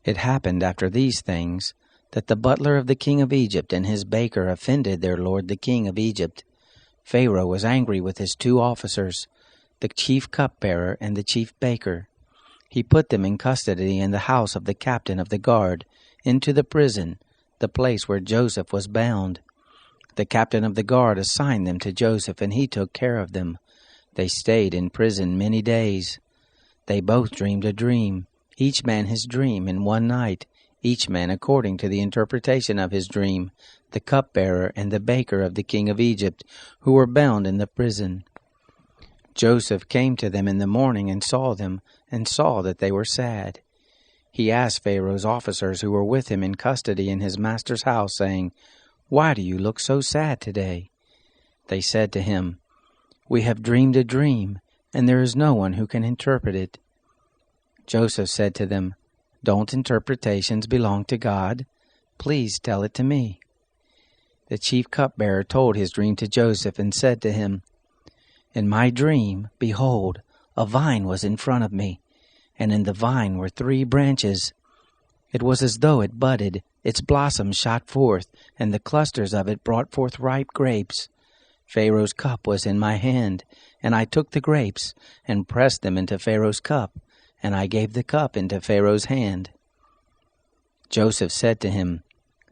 It happened after these things, that the butler of the king of Egypt and his baker offended their lord the king of Egypt. Pharaoh was angry with his 2 officers, the chief cupbearer and the chief baker. He put them in custody in the house of the captain of the guard, into the prison, the place where Joseph was bound. The captain of the guard assigned them to Joseph, and he took care of them. They stayed in prison many days. They both dreamed a dream, each man his dream in one night, each man according to the interpretation of his dream, the cupbearer and the baker of the king of Egypt, who were bound in the prison. Joseph came to them in the morning and saw them, and saw that they were sad. He asked Pharaoh's officers who were with him in custody in his master's house, saying, "Why do you look so sad today?" They said to him, "We have dreamed a dream, and there is no one who can interpret it." Joseph said to them, "Don't interpretations belong to God? Please tell it to me." The chief cupbearer told his dream to Joseph and said to him, "In my dream, behold, a vine was in front of me, and in the vine were 3 branches. It was as though it budded, its blossoms shot forth, and the clusters of it brought forth ripe grapes. Pharaoh's cup was in my hand, and I took the grapes, and pressed them into Pharaoh's cup, and I gave the cup into Pharaoh's hand." Joseph said to him,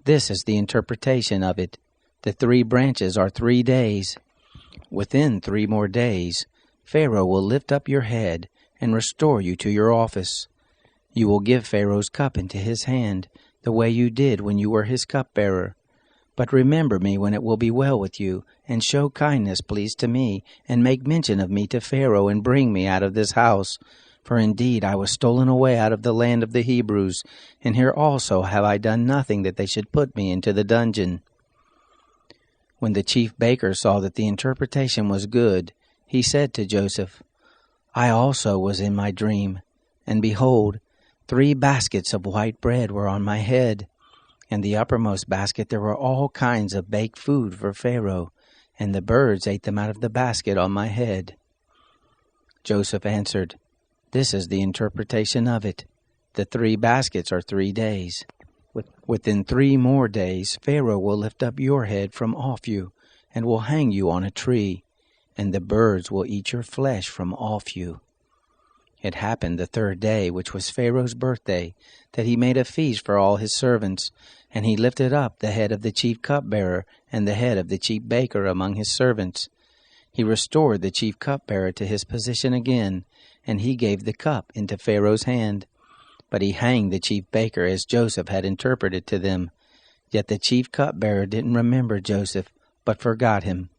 "This is the interpretation of it. The 3 branches are 3 days. Within 3 more days, Pharaoh will lift up your head and restore you to your office. You will give Pharaoh's cup into his hand, the way you did when you were his cupbearer. But remember me when it will be well with you, and show kindness, please, to me, and make mention of me to Pharaoh, and bring me out of this house. For indeed I was stolen away out of the land of the Hebrews, and here also have I done nothing that they should put me into the dungeon." When the chief baker saw that the interpretation was good, he said to Joseph, "I also was in my dream, and behold, 3 baskets of white bread were on my head. In the uppermost basket there were all kinds of baked food for Pharaoh, and the birds ate them out of the basket on my head." Joseph answered, "This is the interpretation of it. The 3 baskets are 3 days. Within 3 more days Pharaoh will lift up your head from off you, and will hang you on a tree, and the birds will eat your flesh from off you." It happened the 3rd day, which was Pharaoh's birthday, that he made a feast for all his servants, and he lifted up the head of the chief cupbearer and the head of the chief baker among his servants. He restored the chief cupbearer to his position again, and he gave the cup into Pharaoh's hand. But he hanged the chief baker as Joseph had interpreted to them. Yet the chief cupbearer didn't remember Joseph, but forgot him.